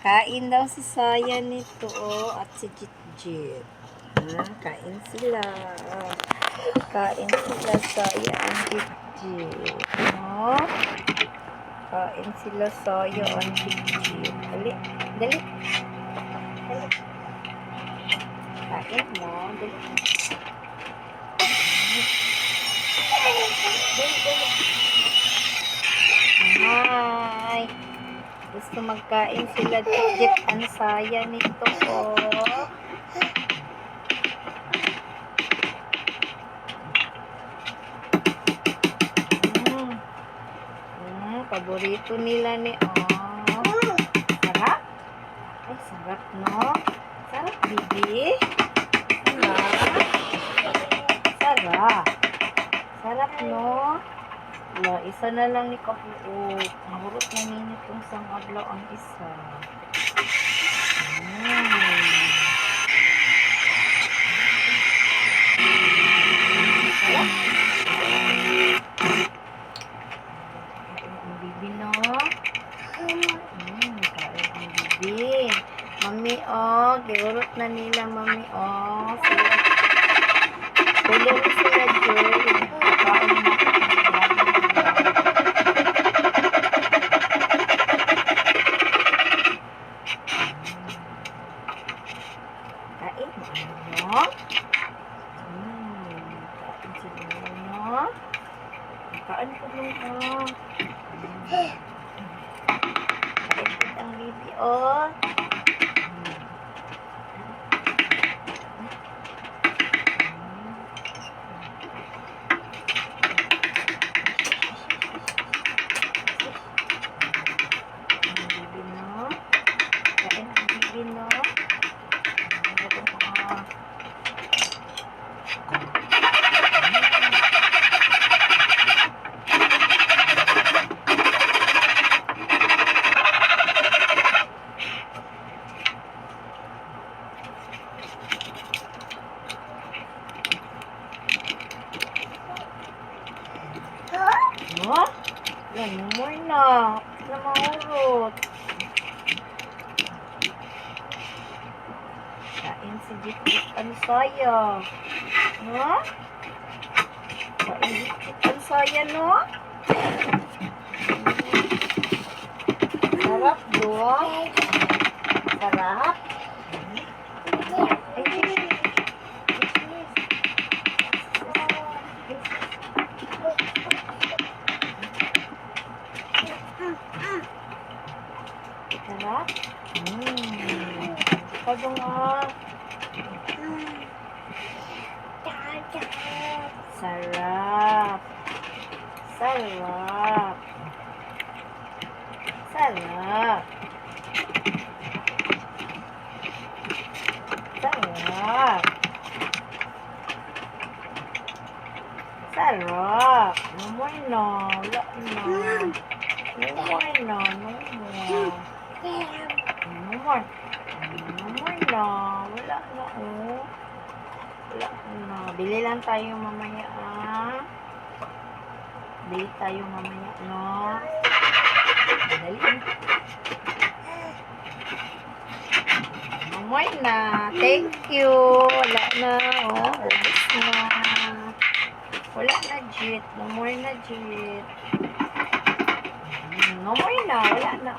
Kain daw si Saya nito, at si Jit-Jit. Kain sila. Kain sila, Saya at Jit-Jit. Kain sila, Saya at Jit-Jit. Dali, dali. Dali. Kain mo, dali. Dali, dali. Hi! Gusto magkain sila, Jit-Jit. Ang Saya nito, paborito nila ni sarap. Ay, sarap, no? Sarap, bibi. Sarap. Sarap, no? Isa na lang ni Kapuot. Mahurot na ninyo itong sangadlaw ang isa. Sarap. Ang bibi, no? Kain ang bibi. Mami, giurot na nila, mami, Tulong sila, Joy. Kain na. Kain mo, ano? Kain sila, ano? Kain ko nung, Kain ko ang bibi, Yan, more na. Na maurot. Kain si Jit-Jit ang Saya. Kain Jit-Jit ang Saya, no? Sarap, doon. Sarap. Sarap. Pagong Sarap. Sarap. Sarap. Sarap. Sarap. No more na. Wala na. No more na. No more. No more. No more na. Wala na, Wala na. Bili lang tayo mamaya, Bili tayo mamaya, no? Dali. No more na. Thank you. Wala na, Ubus na. Wala na, Jit. No more na, Jit. No more na. Wala na,